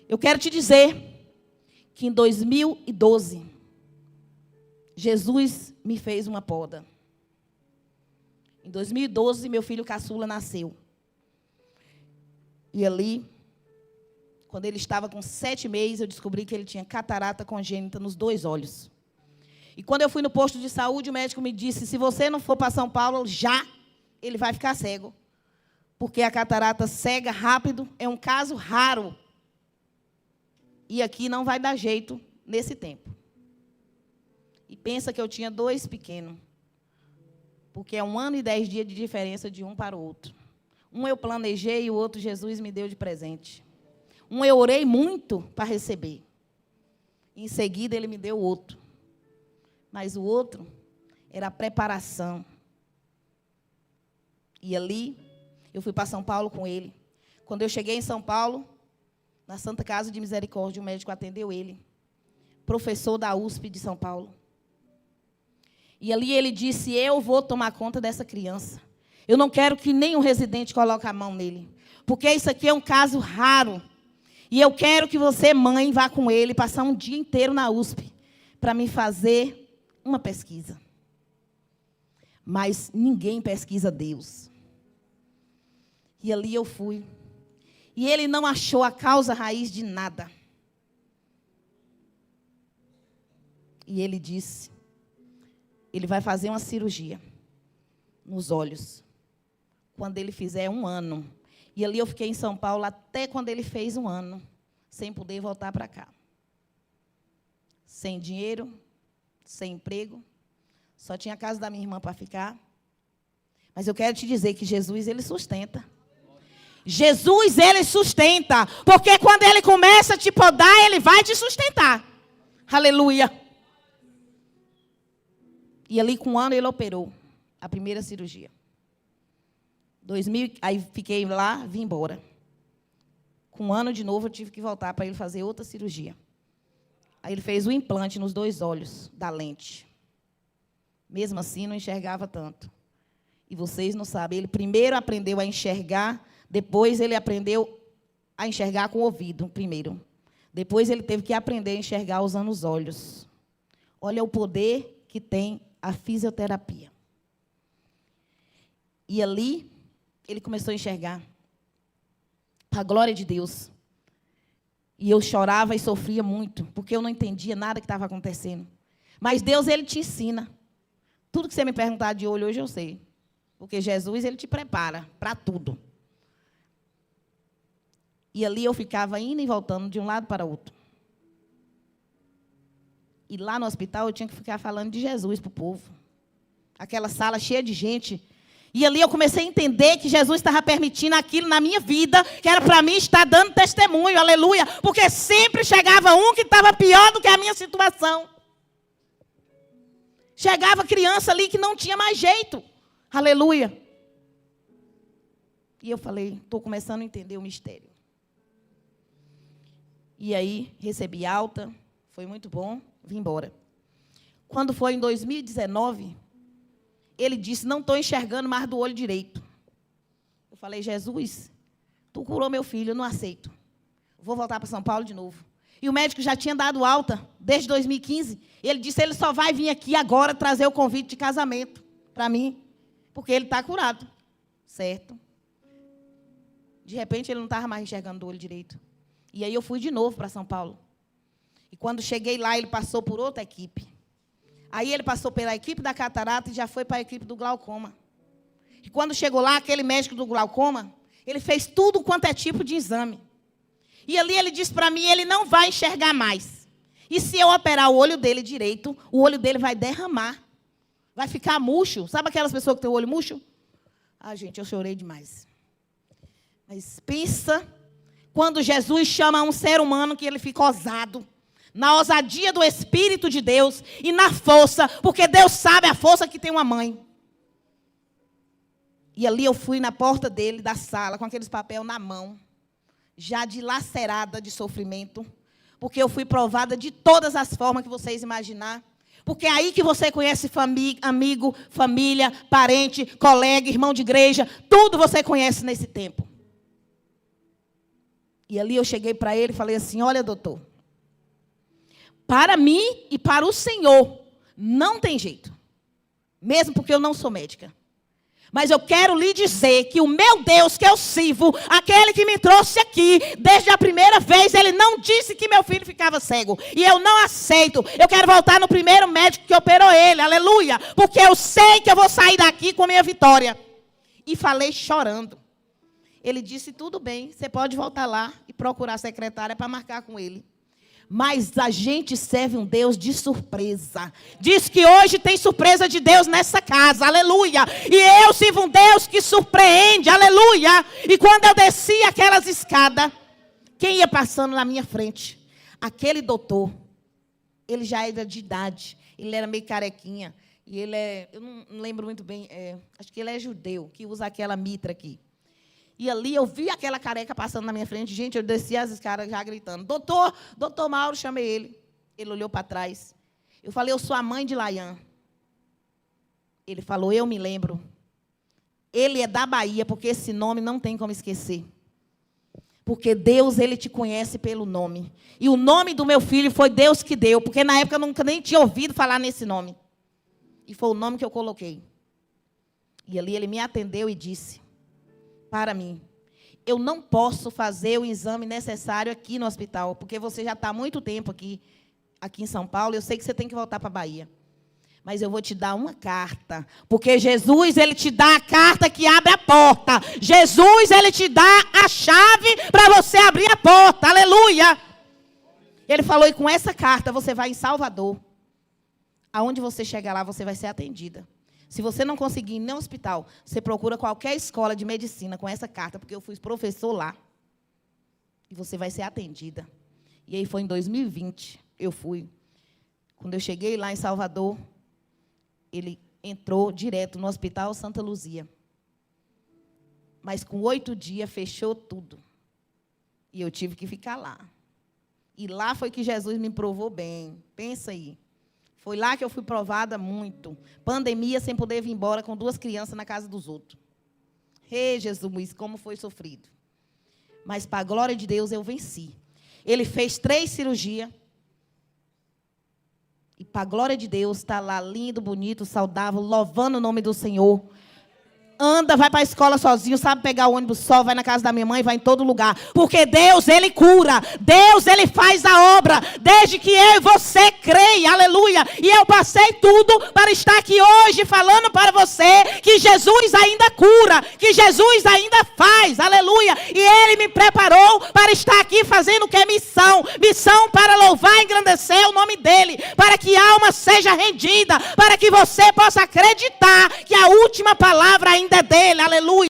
Eu quero te dizer que em 2012, Jesus me fez uma poda. Em 2012, meu filho caçula nasceu. E ali, quando ele estava com 7 meses, eu descobri que ele tinha catarata congênita nos 2 olhos. E quando eu fui no posto de saúde, o médico me disse, se você não for para São Paulo, já ele vai ficar cego. Porque a catarata cega rápido é um caso raro. E aqui não vai dar jeito nesse tempo. E pensa que eu tinha 2 pequenos. Porque é 1 ano e 10 dias de diferença de um para o outro. Um eu planejei e o outro Jesus me deu de presente. Um eu orei muito para receber. Em seguida, ele me deu o outro. Mas o outro era a preparação. E ali, eu fui para São Paulo com ele. Quando eu cheguei em São Paulo, na Santa Casa de Misericórdia, o médico atendeu ele. Professor da USP de São Paulo. E ali ele disse, eu vou tomar conta dessa criança. Eu não quero que nenhum residente coloque a mão nele. Porque isso aqui é um caso raro. E eu quero que você, mãe, vá com ele, passar um dia inteiro na USP, para me fazer uma pesquisa. Mas ninguém pesquisa Deus. E ali eu fui. E ele não achou a causa raiz de nada. E ele disse, ele vai fazer uma cirurgia nos olhos, quando ele fizer 1 ano. E ali eu fiquei em São Paulo até quando ele fez 1 ano, sem poder voltar para cá. Sem dinheiro, sem emprego, só tinha a casa da minha irmã para ficar. Mas eu quero te dizer que Jesus, ele sustenta. Jesus, ele sustenta, porque quando ele começa a te podar, ele vai te sustentar. Aleluia. E ali com 1 ano ele operou a primeira cirurgia. 2000, aí fiquei lá, vim embora. Com 1 ano de novo eu tive que voltar para ele fazer outra cirurgia. Aí ele fez o implante nos 2 olhos da lente. Mesmo assim não enxergava tanto. E vocês não sabem, ele primeiro aprendeu a enxergar, depois ele aprendeu a enxergar com o ouvido, primeiro. Depois ele teve que aprender a enxergar usando os olhos. Olha o poder que tem a fisioterapia. E ali, ele começou a enxergar. Para a glória de Deus. E eu chorava e sofria muito, porque eu não entendia nada que estava acontecendo. Mas Deus, ele te ensina. Tudo que você me perguntar de olho hoje, eu sei. Porque Jesus, ele te prepara para tudo. E ali eu ficava indo e voltando de um lado para o outro. E lá no hospital eu tinha que ficar falando de Jesus para o povo. Aquela sala cheia de gente. E ali eu comecei a entender que Jesus estava permitindo aquilo na minha vida, que era para mim estar dando testemunho, aleluia. Porque sempre chegava um que estava pior do que a minha situação. Chegava criança ali que não tinha mais jeito, aleluia. E eu falei, estou começando a entender o mistério. E aí, recebi alta, foi muito bom, vim embora. Quando foi em 2019, ele disse, não estou enxergando mais do olho direito. Eu falei, Jesus, tu curou meu filho, eu não aceito. Vou voltar para São Paulo de novo. E o médico já tinha dado alta, desde 2015. Ele disse, ele só vai vir aqui agora trazer o convite de casamento para mim, porque ele está curado. Certo? De repente, ele não estava mais enxergando do olho direito. E aí eu fui de novo para São Paulo. E quando cheguei lá, ele passou por outra equipe. Aí ele passou pela equipe da catarata e já foi para a equipe do glaucoma. E quando chegou lá, aquele médico do glaucoma, ele fez tudo quanto é tipo de exame. E ali ele disse para mim, ele não vai enxergar mais. E se eu operar o olho dele direito, o olho dele vai derramar. Vai ficar murcho. Sabe aquelas pessoas que têm o olho murcho? Ah, gente, eu chorei demais. Mas pensa, quando Jesus chama um ser humano que ele fica ousado. Na ousadia do Espírito de Deus e na força, porque Deus sabe a força que tem uma mãe. E ali eu fui na porta dele, da sala, com aqueles papéis na mão, já dilacerada de sofrimento, porque eu fui provada de todas as formas que vocês imaginar. Porque é aí que você conhece amigo, família, parente, colega, irmão de igreja, tudo você conhece nesse tempo. E ali eu cheguei para ele e falei assim, olha, doutor, para mim e para o Senhor, não tem jeito. Mesmo porque eu não sou médica. Mas eu quero lhe dizer que o meu Deus que eu sirvo, aquele que me trouxe aqui, desde a primeira vez, ele não disse que meu filho ficava cego. E eu não aceito. Eu quero voltar no primeiro médico que operou ele, aleluia. Porque eu sei que eu vou sair daqui com a minha vitória. E falei chorando. Ele disse, tudo bem, você pode voltar lá e procurar a secretária para marcar com ele. Mas a gente serve um Deus de surpresa. Diz que hoje tem surpresa de Deus nessa casa, aleluia. E eu sirvo um Deus que surpreende, aleluia. E quando eu desci aquelas escadas, quem ia passando na minha frente? Aquele doutor, ele já era de idade, ele era meio carequinha. E ele eu não lembro muito bem, acho que ele é judeu, que usa aquela mitra aqui. E ali eu vi aquela careca passando na minha frente. Gente, eu desci as escadas já gritando. Doutor Mauro, chamei ele. Ele olhou para trás. Eu falei, eu sou a mãe de Laian. Ele falou, eu me lembro. Ele é da Bahia, porque esse nome não tem como esquecer. Porque Deus, ele te conhece pelo nome. E o nome do meu filho foi Deus que deu, porque na época eu nunca nem tinha ouvido falar nesse nome. E foi o nome que eu coloquei. E ali ele me atendeu e disse, para mim, eu não posso fazer o exame necessário aqui no hospital, porque você já está há muito tempo aqui em São Paulo, eu sei que você tem que voltar para a Bahia. Mas eu vou te dar uma carta, porque Jesus, ele te dá a carta que abre a porta. Jesus, ele te dá a chave para você abrir a porta, aleluia. Ele falou, e com essa carta você vai em Salvador. Aonde você chegar lá, você vai ser atendida. Se você não conseguir ir no hospital, você procura qualquer escola de medicina com essa carta, porque eu fui professor lá. E você vai ser atendida. E aí foi em 2020, eu fui. Quando eu cheguei lá em Salvador, ele entrou direto no Hospital Santa Luzia. Mas com 8 dias fechou tudo. E eu tive que ficar lá. E lá foi que Jesus me provou bem. Pensa aí. Foi lá que eu fui provada muito. Pandemia, sem poder vir embora com 2 crianças na casa dos outros. Ei, Jesus, como foi sofrido. Mas, para a glória de Deus, eu venci. Ele fez 3 cirurgias. E, para a glória de Deus, está lá lindo, bonito, saudável, louvando o nome do Senhor. Anda, vai para a escola sozinho, sabe pegar o ônibus só, vai na casa da minha mãe, vai em todo lugar. Porque Deus, ele cura. Deus, ele faz a obra. Desde que eu e você creia, aleluia. E eu passei tudo para estar aqui hoje falando para você que Jesus ainda cura, que Jesus ainda faz, aleluia. E ele me preparou para estar aqui fazendo o que é missão. Missão para louvar e engrandecer o nome dele. Para que a alma seja rendida. Para que você possa acreditar que a última palavra ainda é dele, aleluia.